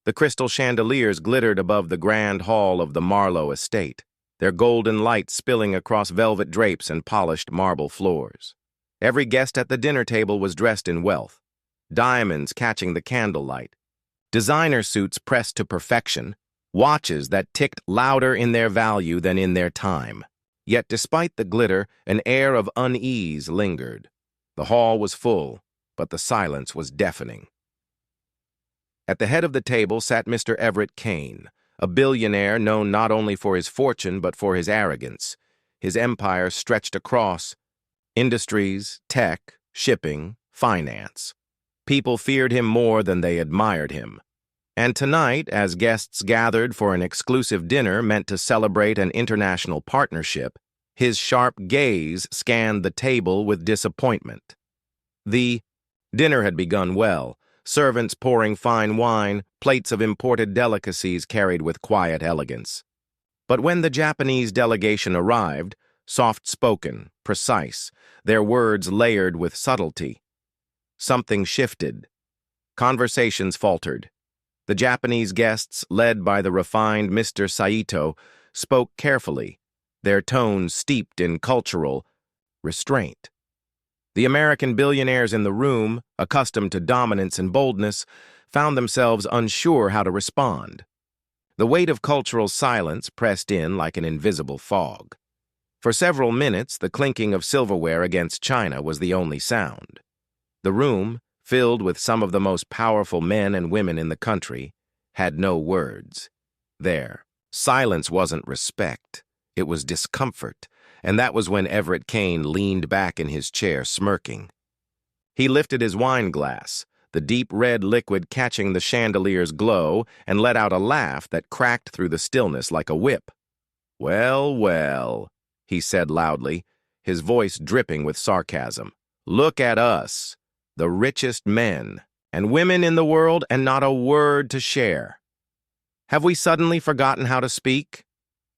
The crystal chandeliers glittered above the grand hall of the Marlowe estate, their golden light spilling across velvet drapes and polished marble floors. Every guest at the dinner table was dressed in wealth, diamonds catching the candlelight, designer suits pressed to perfection, watches that ticked louder in their value than in their time. Yet despite the glitter, an air of unease lingered. The hall was full, but the silence was deafening. At the head of the table sat Mr. Everett Kane, a billionaire known not only for his fortune but for his arrogance. His empire stretched across industries, tech, shipping, finance. People feared him more than they admired him. And tonight, as guests gathered for an exclusive dinner meant to celebrate an international partnership, his sharp gaze scanned the table with disappointment. The dinner had begun well, servants pouring fine wine, plates of imported delicacies carried with quiet elegance. But when the Japanese delegation arrived, soft-spoken, precise, their words layered with subtlety, something shifted. Conversations faltered. The Japanese guests, led by the refined Mr. Saito, spoke carefully, their tones steeped in cultural restraint. The American billionaires in the room, accustomed to dominance and boldness, found themselves unsure how to respond. The weight of cultural silence pressed in like an invisible fog. For several minutes, the clinking of silverware against china was the only sound. The room, filled with some of the most powerful men and women in the country, had no words. Their silence wasn't respect. It was discomfort. And that was when Everett Kane leaned back in his chair, smirking. He lifted his wine glass, the deep red liquid catching the chandelier's glow, and let out a laugh that cracked through the stillness like a whip. "Well, well," he said loudly, his voice dripping with sarcasm. "Look at us, the richest men and women in the world, and not a word to share. Have we suddenly forgotten how to speak?"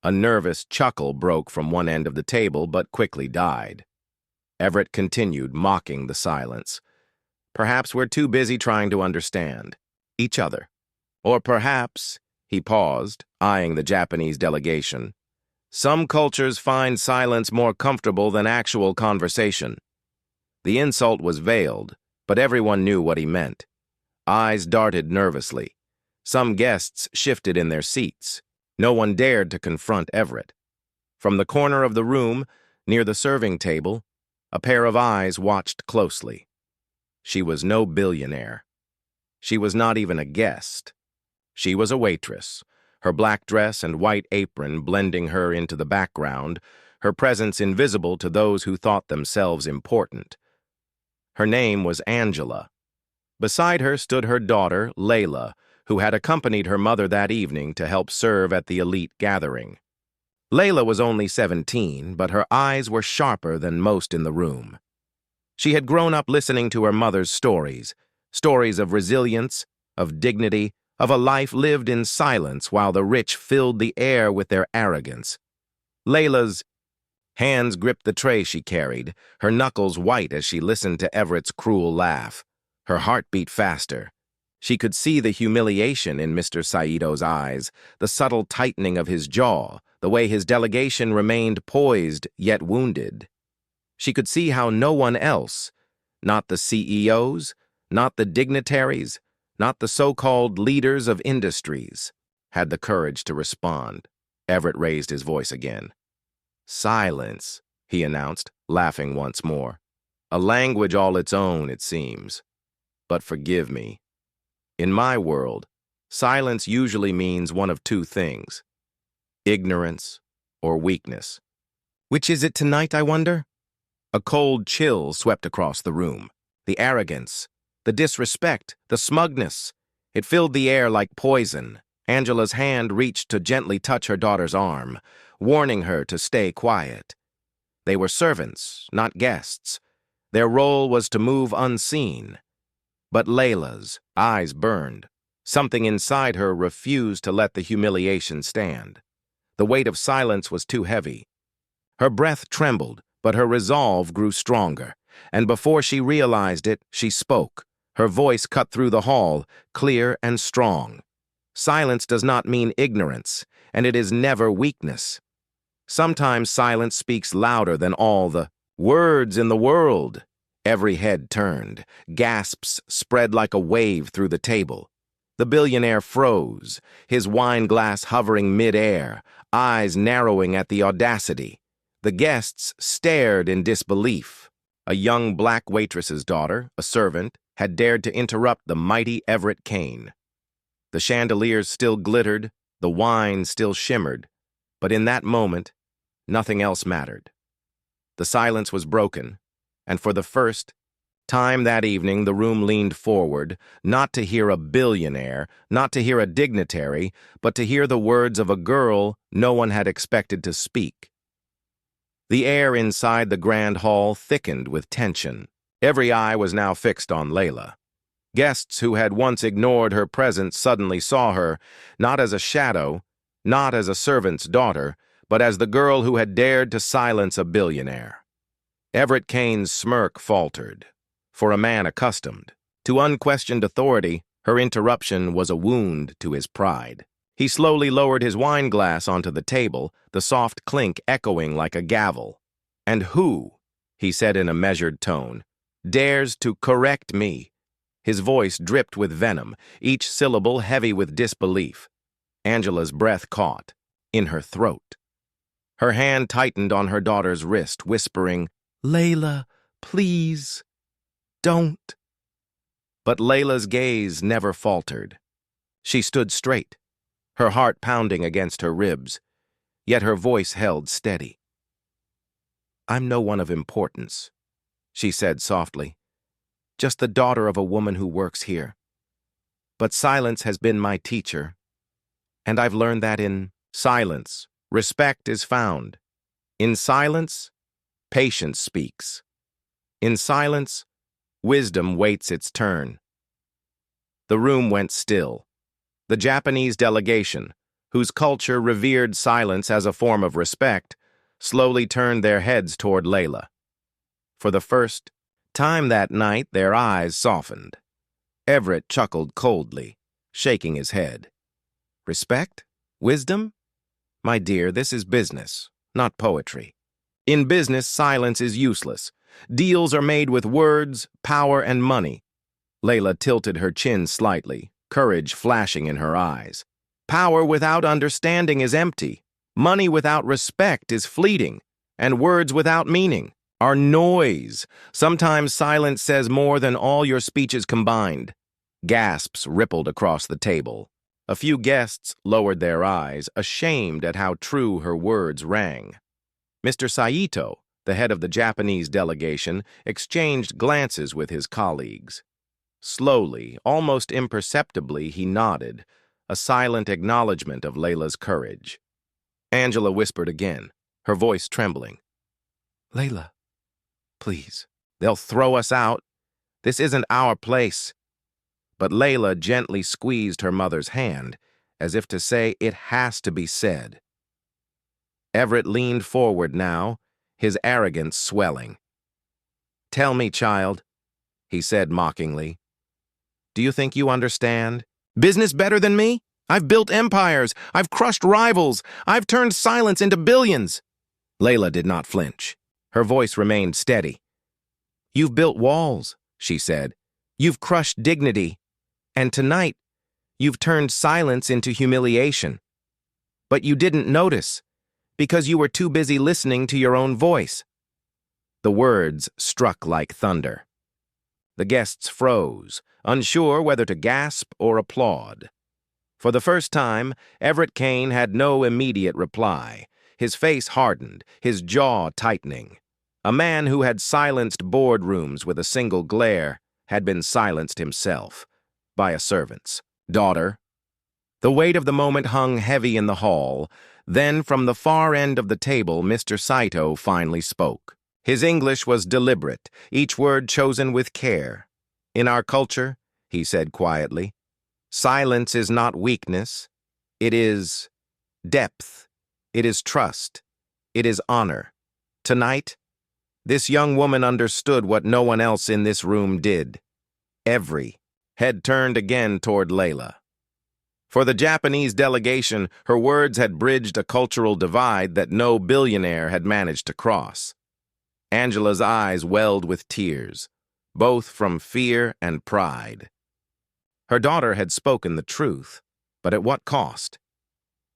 A nervous chuckle broke from one end of the table, but quickly died. Everett continued, mocking the silence. "Perhaps we're too busy trying to understand each other. Or perhaps," he paused, eyeing the Japanese delegation, "some cultures find silence more comfortable than actual conversation." The insult was veiled, but everyone knew what he meant. Eyes darted nervously. Some guests shifted in their seats. No one dared to confront Everett. From the corner of the room, near the serving table, a pair of eyes watched closely. She was no billionaire. She was not even a guest. She was a waitress, her black dress and white apron blending her into the background, her presence invisible to those who thought themselves important. Her name was Angela. Beside her stood her daughter, Layla, who had accompanied her mother that evening to help serve at the elite gathering. Layla was only 17, but her eyes were sharper than most in the room. She had grown up listening to her mother's stories of resilience, of dignity, of a life lived in silence while the rich filled the air with their arrogance. Layla's hands gripped the tray she carried, her knuckles white as she listened to Everett's cruel laugh. Her heart beat faster. She could see the humiliation in Mr. Saito's eyes, the subtle tightening of his jaw, the way his delegation remained poised yet wounded. She could see how no one else, not the CEOs, not the dignitaries, not the so-called leaders of industries, had the courage to respond. Everett raised his voice again. "Silence," he announced, laughing once more. "A language all its own, it seems. But forgive me. In my world, silence usually means one of two things: ignorance or weakness. Which is it tonight, I wonder?" A cold chill swept across the room. The arrogance, the disrespect, the smugness. It filled the air like poison. Angela's hand reached to gently touch her daughter's arm, warning her to stay quiet. They were servants, not guests. Their role was to move unseen. But Layla's eyes burned. Something inside her refused to let the humiliation stand. The weight of silence was too heavy. Her breath trembled, but her resolve grew stronger, and before she realized it, she spoke. Her voice cut through the hall, clear and strong. Silence does not mean ignorance, and it is never weakness. Sometimes silence speaks louder than all the words in the world. Every head turned. Gasps spread like a wave through the table. The billionaire froze, his wine glass hovering mid-air, eyes narrowing at the audacity. The guests stared in disbelief. A young black waitress's daughter, a servant, had dared to interrupt the mighty Everett Kane. The chandeliers still glittered, the wine still shimmered, but in that moment, nothing else mattered. The silence was broken, and for the first time that evening the room leaned forward, not to hear a billionaire, not to hear a dignitary, but to hear the words of a girl no one had expected to speak. The air inside the grand hall thickened with tension. Every eye was now fixed on Layla. Guests who had once ignored her presence suddenly saw her, not as a shadow, not as a servant's daughter, but as the girl who had dared to silence a billionaire. Everett Kane's smirk faltered. For a man accustomed to unquestioned authority, her interruption was a wound to his pride. He slowly lowered his wine glass onto the table, the soft clink echoing like a gavel. "And who," he said in a measured tone, "dares to correct me?" His voice dripped with venom, each syllable heavy with disbelief. Angela's breath caught in her throat. Her hand tightened on her daughter's wrist, whispering, "Layla, please, don't." But Layla's gaze never faltered. She stood straight, her heart pounding against her ribs, yet her voice held steady. "I'm no one of importance," she said softly, "just the daughter of a woman who works here. But silence has been my teacher, and I've learned that in silence, respect is found. In silence, patience speaks. In silence, wisdom waits its turn." The room went still. The Japanese delegation, whose culture revered silence as a form of respect, slowly turned their heads toward Layla. For the first time that night, their eyes softened. Everett chuckled coldly, shaking his head. "Respect? Wisdom? My dear, this is business, not poetry. In business, silence is useless. Deals are made with words, power, and money." Layla tilted her chin slightly, courage flashing in her eyes. "Power without understanding is empty. Money without respect is fleeting. And words without meaning are noise. Sometimes silence says more than all your speeches combined." Gasps rippled across the table. A few guests lowered their eyes, ashamed at how true her words rang. Mr. Saito, the head of the Japanese delegation, exchanged glances with his colleagues. Slowly, almost imperceptibly, he nodded, a silent acknowledgement of Layla's courage. Angela whispered again, her voice trembling. "Layla, please. They'll throw us out. This isn't our place." But Layla gently squeezed her mother's hand, as if to say it has to be said. Everett leaned forward now, his arrogance swelling. "Tell me, child," he said mockingly. "Do you think you understand? Business better than me? I've built empires. I've crushed rivals. I've turned silence into billions." Layla did not flinch. Her voice remained steady. "You've built walls," she said. "You've crushed dignity. And tonight, you've turned silence into humiliation. But you didn't notice, because you were too busy listening to your own voice." The words struck like thunder. The guests froze, unsure whether to gasp or applaud. For the first time, Everett Kane had no immediate reply, his face hardened, his jaw tightening. A man who had silenced boardrooms with a single glare had been silenced himself, by a servant's daughter. The weight of the moment hung heavy in the hall. Then, from the far end of the table, Mr. Saito finally spoke. His English was deliberate, each word chosen with care. "In our culture," he said quietly, "silence is not weakness. It is depth. It is trust. It is honor. Tonight, this young woman understood what no one else in this room did. Every head turned again toward Layla. For the Japanese delegation, her words had bridged a cultural divide that no billionaire had managed to cross. Angela's eyes welled with tears, both from fear and pride. Her daughter had spoken the truth, but at what cost?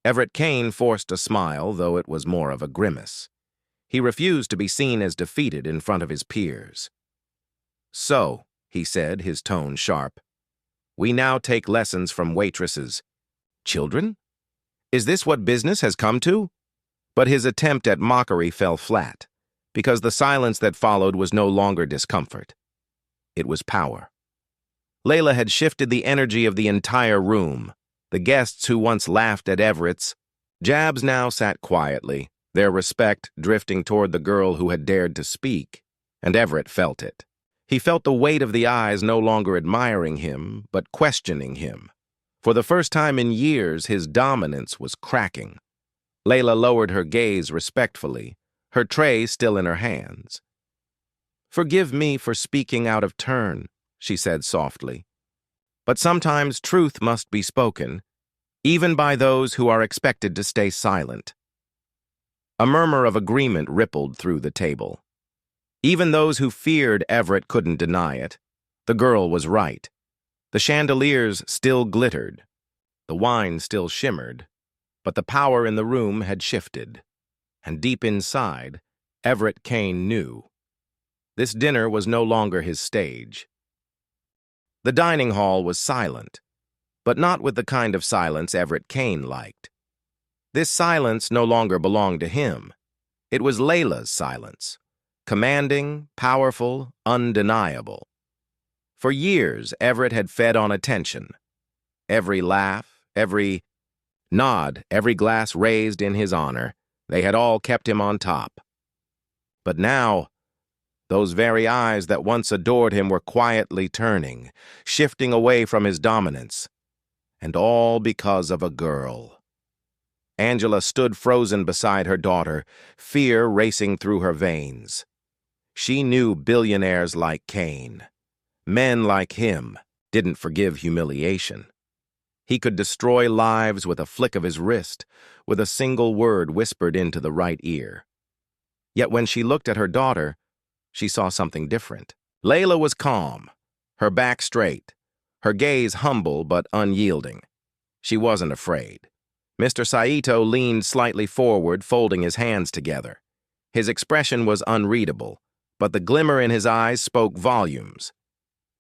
Everett Kane forced a smile, though it was more of a grimace. He refused to be seen as defeated in front of his peers. "So," he said, his tone sharp, "we now take lessons from waitresses. Children? Is this what business has come to?" But his attempt at mockery fell flat, because the silence that followed was no longer discomfort. It was power. Layla had shifted the energy of the entire room. The guests who once laughed at Everett's jabs now sat quietly, their respect drifting toward the girl who had dared to speak, and Everett felt it. He felt the weight of the eyes no longer admiring him, but questioning him. For the first time in years, his dominance was cracking. Layla lowered her gaze respectfully, her tray still in her hands. "Forgive me for speaking out of turn," she said softly. "But sometimes truth must be spoken, even by those who are expected to stay silent." A murmur of agreement rippled through the table. Even those who feared Everett couldn't deny it. The girl was right. The chandeliers still glittered. The wine still shimmered. But the power in the room had shifted. And deep inside, Everett Kane knew. This dinner was no longer his stage. The dining hall was silent, but not with the kind of silence Everett Kane liked. This silence no longer belonged to him. It was Layla's silence, commanding, powerful, undeniable. For years, Everett had fed on attention. Every laugh, every nod, every glass raised in his honor, they had all kept him on top. But now, those very eyes that once adored him were quietly turning, shifting away from his dominance. And all because of a girl. Angela stood frozen beside her daughter, fear racing through her veins. She knew billionaires like Kane, men like him, didn't forgive humiliation. He could destroy lives with a flick of his wrist, with a single word whispered into the right ear. Yet when she looked at her daughter, she saw something different. Layla was calm, her back straight, her gaze humble but unyielding. She wasn't afraid. Mr. Saito leaned slightly forward, folding his hands together. His expression was unreadable, but the glimmer in his eyes spoke volumes.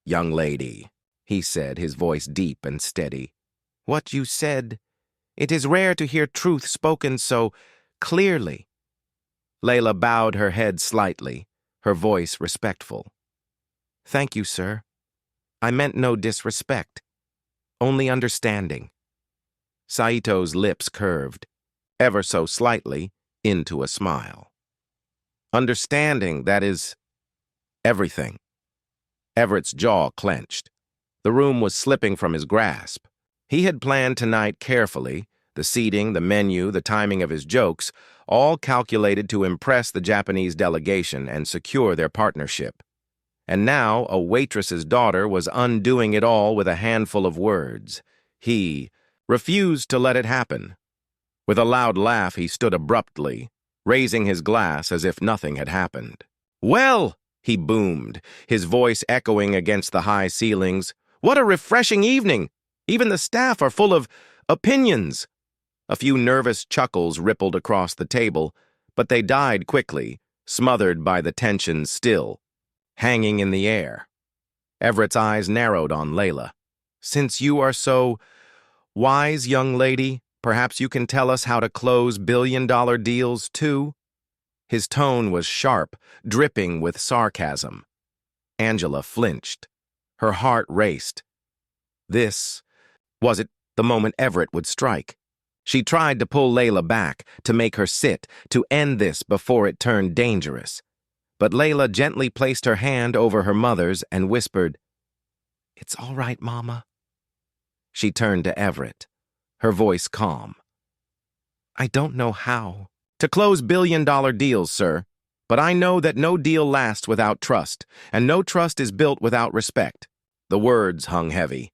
"Young lady," he said, his voice deep and steady, "what you said, it is rare to hear truth spoken so clearly." Layla bowed her head slightly, her voice respectful. "Thank you, sir. I meant no disrespect, only understanding." Saito's lips curved, ever so slightly, into a smile. "Understanding, that is everything." Everett's jaw clenched. The room was slipping from his grasp. He had planned tonight carefully, the seating, the menu, the timing of his jokes, all calculated to impress the Japanese delegation and secure their partnership. And now a waitress's daughter was undoing it all with a handful of words. He refused to let it happen. With a loud laugh, he stood abruptly, raising his glass as if nothing had happened. "Well," he boomed, his voice echoing against the high ceilings, "what a refreshing evening! Even the staff are full of opinions." A few nervous chuckles rippled across the table, but they died quickly, smothered by the tension still hanging in the air. Everett's eyes narrowed on Layla. "Since you are so wise, young lady, perhaps you can tell us how to close billion-dollar deals, too?" His tone was sharp, dripping with sarcasm. Angela flinched. Her heart raced. Was it the moment Everett would strike? She tried to pull Layla back, to make her sit, to end this before it turned dangerous. But Layla gently placed her hand over her mother's and whispered, "It's all right, Mama." She turned to Everett, her voice calm. "I don't know how to close billion-dollar deals, sir, but I know that no deal lasts without trust, and no trust is built without respect." The words hung heavy.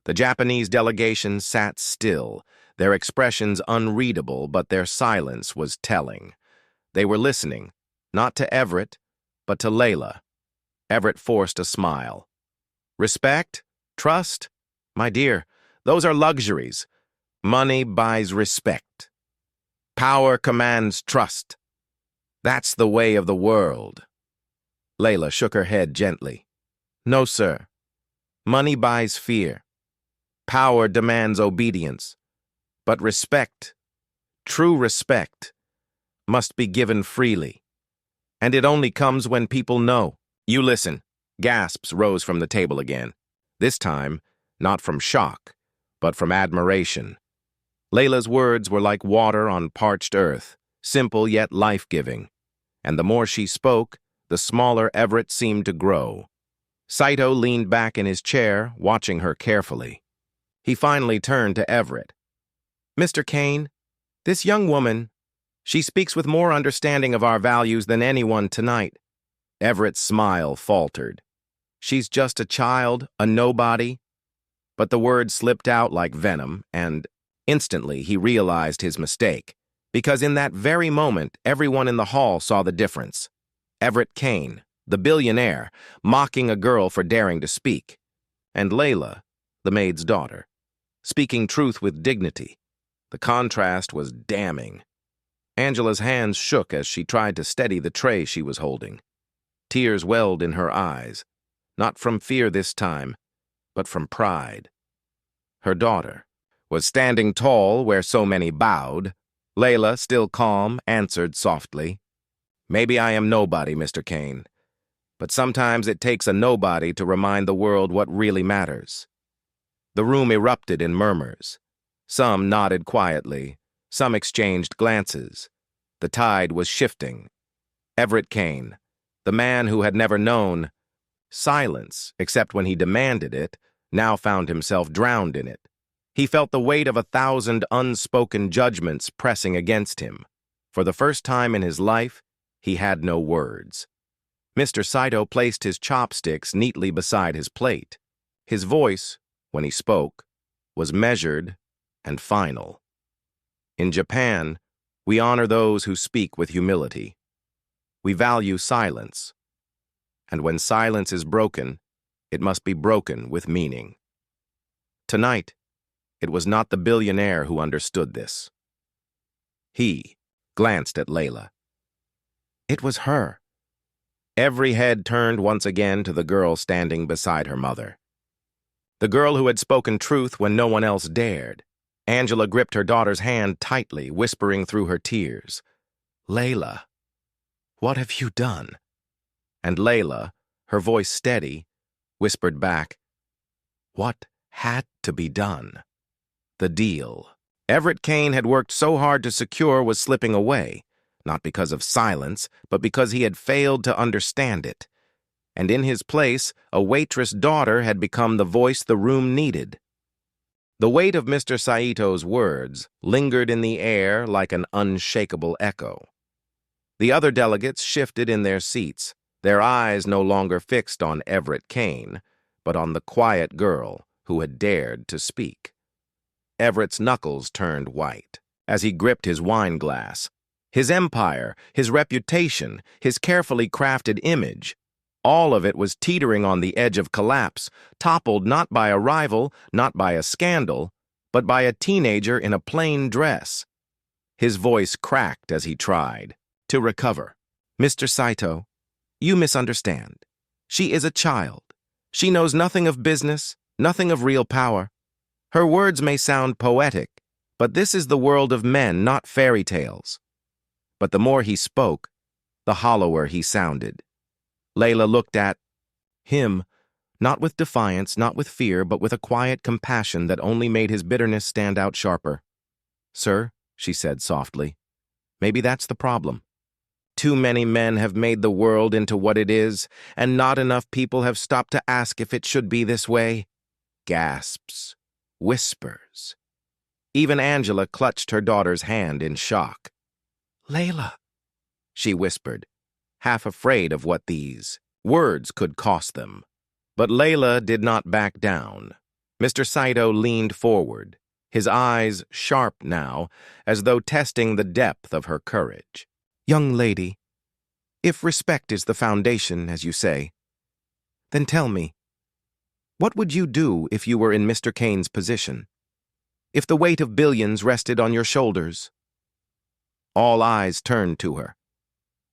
The Japanese delegation sat still, their expressions unreadable, but their silence was telling. They were listening, not to Everett, but to Layla. Everett forced a smile. Respect? Trust? My dear, those are luxuries. Money buys respect. Power commands trust. That's the way of the world. Layla shook her head gently. No, sir. Money buys fear. Power demands obedience. But respect, true respect, must be given freely. And it only comes when people know. You listen. Gasps rose from the table again. This time, not from shock, but from admiration. Layla's words were like water on parched earth, simple yet life-giving. And the more she spoke, the smaller Everett seemed to grow. Saito leaned back in his chair, watching her carefully. He finally turned to Everett. Mr. Kane, this young woman, she speaks with more understanding of our values than anyone tonight. Everett's smile faltered. She's just a child, a nobody. But the words slipped out like venom, and instantly he realized his mistake, because in that very moment, everyone in the hall saw the difference. Everett Kane, the billionaire, mocking a girl for daring to speak, and Layla, the maid's daughter, speaking truth with dignity. The contrast was damning. Angela's hands shook as she tried to steady the tray she was holding. Tears welled in her eyes, not from fear this time, but from pride. Her daughter was standing tall where so many bowed. Layla, still calm, answered softly, Maybe I am nobody, Mr. Kane, but sometimes it takes a nobody to remind the world what really matters. The room erupted in murmurs. Some nodded quietly, some exchanged glances. The tide was shifting. Everett Kane, the man who had never known silence except when he demanded it, now found himself drowned in it. He felt the weight of 1,000 unspoken judgments pressing against him. For the first time in his life, he had no words. Mr. Saito placed his chopsticks neatly beside his plate. His voice, when he spoke, was measured and final. In Japan, we honor those who speak with humility. We value silence. And when silence is broken, it must be broken with meaning. Tonight, it was not the billionaire who understood this. He glanced at Layla. It was her. Every head turned once again to the girl standing beside her mother. The girl who had spoken truth when no one else dared. Angela gripped her daughter's hand tightly, whispering through her tears, Layla, what have you done? And Layla, her voice steady, whispered back, What had to be done? The deal Everett Kane had worked so hard to secure was slipping away, not because of silence, but because he had failed to understand it. And in his place, a waitress daughter had become the voice the room needed. The weight of Mr. Saito's words lingered in the air like an unshakable echo. The other delegates shifted in their seats, their eyes no longer fixed on Everett Kane, but on the quiet girl who had dared to speak. Everett's knuckles turned white as he gripped his wine glass. His empire, his reputation, his carefully crafted image, all of it was teetering on the edge of collapse, toppled not by a rival, not by a scandal, but by a teenager in a plain dress. His voice cracked as he tried to recover. Mr. Saito, you misunderstand. She is a child. She knows nothing of business, nothing of real power. Her words may sound poetic, but this is the world of men, not fairy tales. But the more he spoke, the hollower he sounded. Layla looked at him, not with defiance, not with fear, but with a quiet compassion that only made his bitterness stand out sharper. Sir, she said softly, maybe that's the problem. Too many men have made the world into what it is, and not enough people have stopped to ask if it should be this way. Gasps. Whispers. Even Angela clutched her daughter's hand in shock. Layla, she whispered, half afraid of what these words could cost them. But Layla did not back down. Mr. Saito leaned forward, his eyes sharp now, as though testing the depth of her courage. "Young lady, if respect is the foundation, as you say, then tell me, what would you do if you were in Mr. Kane's position? If the weight of billions rested on your shoulders?" All eyes turned to her.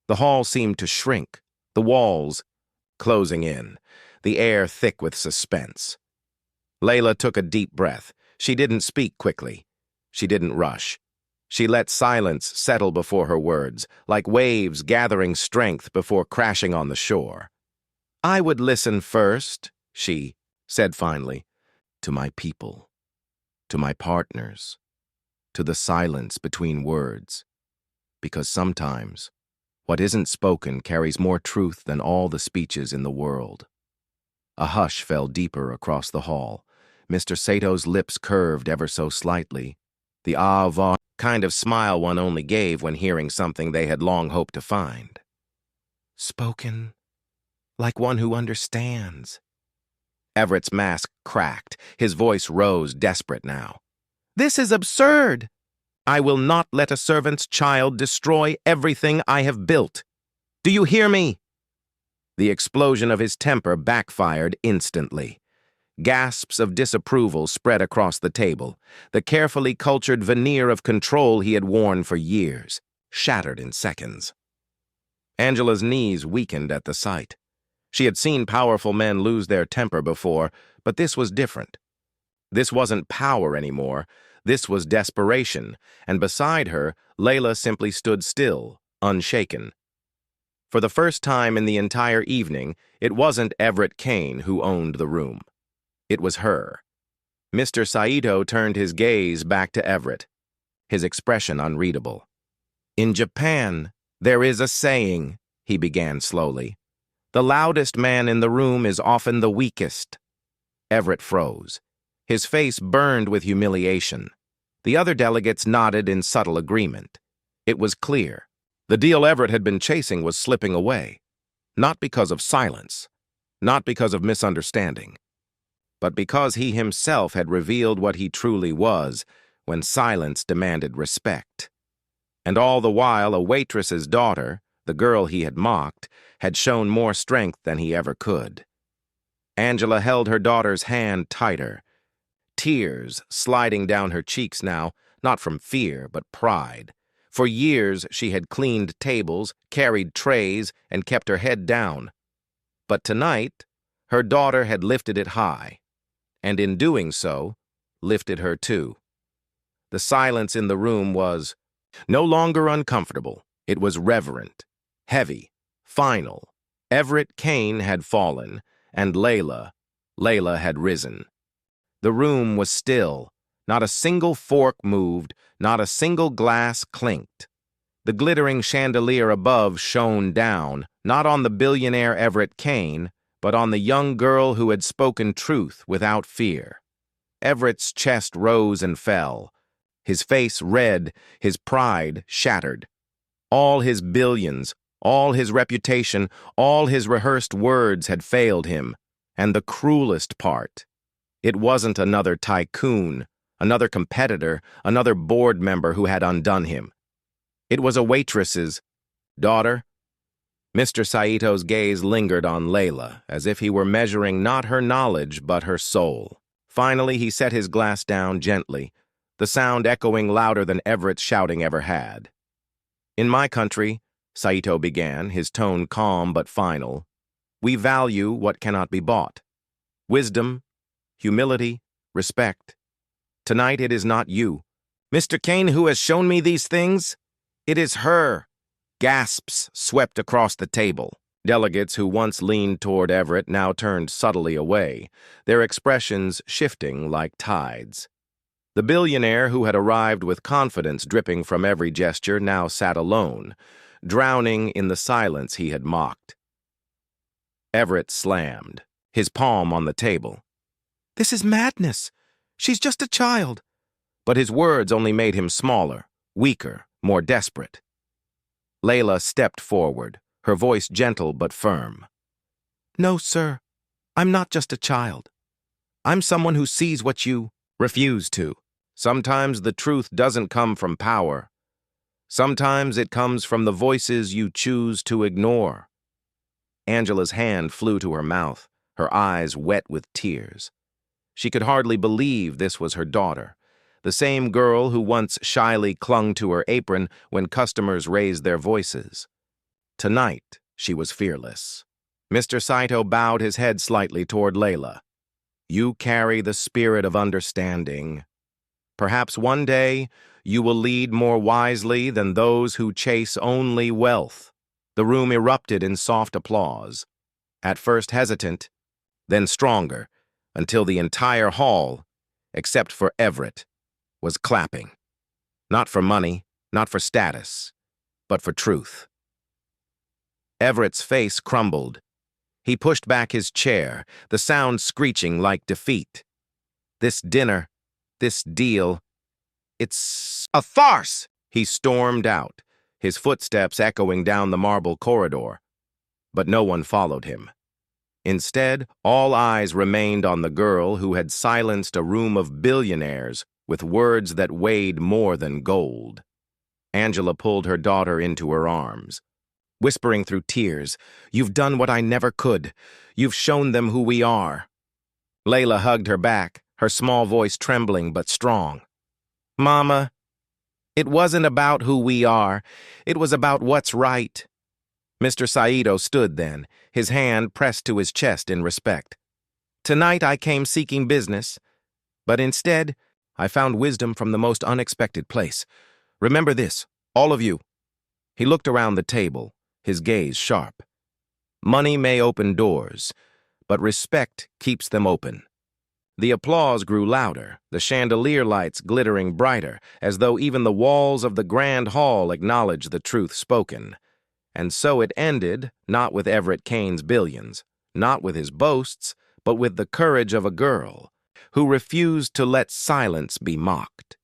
The hall seemed to shrink, the walls closing in, the air thick with suspense. Layla took a deep breath. She didn't speak quickly. She didn't rush. She let silence settle before her words, like waves gathering strength before crashing on the shore. "I would listen first," she said finally, "to my people, to my partners, to the silence between words. Because sometimes, what isn't spoken carries more truth than all the speeches in the world." A hush fell deeper across the hall. Mr. Sato's lips curved ever so slightly, the ah-va kind of smile one only gave when hearing something they had long hoped to find. "Spoken like one who understands." Everett's mask cracked. His voice rose, desperate now. "This is absurd. I will not let a servant's child destroy everything I have built. Do you hear me?" The explosion of his temper backfired instantly. Gasps of disapproval spread across the table. The carefully cultured veneer of control he had worn for years shattered in seconds. Angela's knees weakened at the sight. She had seen powerful men lose their temper before, but this was different. This wasn't power anymore. This was desperation, and beside her, Layla simply stood still, unshaken. For the first time in the entire evening, it wasn't Everett Kane who owned the room. It was her. Mr. Saito turned his gaze back to Everett, his expression unreadable. "In Japan, there is a saying," he began slowly. "The loudest man in the room is often the weakest." Everett froze. His face burned with humiliation. The other delegates nodded in subtle agreement. It was clear. The deal Everett had been chasing was slipping away. Not because of silence, not because of misunderstanding, but because he himself had revealed what he truly was when silence demanded respect. And all the while, a waitress's daughter, the girl he had mocked, had shown more strength than he ever could. Angela held her daughter's hand tighter, tears sliding down her cheeks now, not from fear, but pride. For years, she had cleaned tables, carried trays, and kept her head down. But tonight, her daughter had lifted it high, and in doing so, lifted her too. The silence in the room was no longer uncomfortable. It was reverent, heavy, final. Everett Kane had fallen, and Layla had risen. The room was still. Not a single fork moved, not a single glass clinked. The glittering chandelier above shone down, not on the billionaire Everett Kane, but on the young girl who had spoken truth without fear. Everett's chest rose and fell, his face red, his pride shattered. All his billions, all his reputation, all his rehearsed words had failed him. And the cruelest part, it wasn't another tycoon, another competitor, another board member who had undone him. It was a waitress's daughter. Mr. Saito's gaze lingered on Layla, as if he were measuring not her knowledge but her soul. Finally, he set his glass down gently, the sound echoing louder than Everett's shouting ever had. "In my country," Saito began, his tone calm but final, "we value what cannot be bought. Wisdom, humility, respect. Tonight it is not you, Mr. Kane, who has shown me these things. It is her." Gasps swept across the table. Delegates who once leaned toward Everett now turned subtly away, their expressions shifting like tides. The billionaire, who had arrived with confidence dripping from every gesture, now sat alone, drowning in the silence he had mocked. Everett slammed, his palm on the table. "This is madness. She's just a child." But his words only made him smaller, weaker, more desperate. Layla stepped forward, her voice gentle but firm. "No, sir. I'm not just a child. I'm someone who sees what you refuse to. Sometimes the truth doesn't come from power. Sometimes it comes from the voices you choose to ignore. Angela's hand flew to her mouth, her eyes wet with tears. She could hardly believe this was her daughter, the same girl who once shyly clung to her apron when customers raised their voices. Tonight, she was fearless. Mr. Saito bowed his head slightly toward Layla. You carry the spirit of understanding. Perhaps one day you will lead more wisely than those who chase only wealth. The room erupted in soft applause, at first hesitant, then stronger, until the entire hall, except for Everett, was clapping. Not for money, not for status, but for truth. Everett's face crumbled. He pushed back his chair, the sound screeching like defeat. This dinner, this deal, it's a farce! He stormed out, his footsteps echoing down the marble corridor. But no one followed him. Instead, all eyes remained on the girl who had silenced a room of billionaires with words that weighed more than gold. Angela pulled her daughter into her arms, whispering through tears, "You've done what I never could. You've shown them who we are." Layla hugged her back, her small voice trembling but strong. "Mama, it wasn't about who we are. It was about what's right." Mr. Saito stood then, his hand pressed to his chest in respect. "Tonight I came seeking business, but instead I found wisdom from the most unexpected place. Remember this, all of you." He looked around the table, his gaze sharp. Money may open doors, but respect keeps them open. The applause grew louder, the chandelier lights glittering brighter, as though even the walls of the grand hall acknowledged the truth spoken. And so it ended, not with Everett Kane's billions, not with his boasts, but with the courage of a girl who refused to let silence be mocked.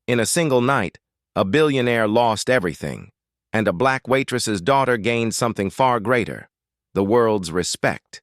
In a single night, a billionaire lost everything, and a black waitress's daughter gained something far greater, the world's respect.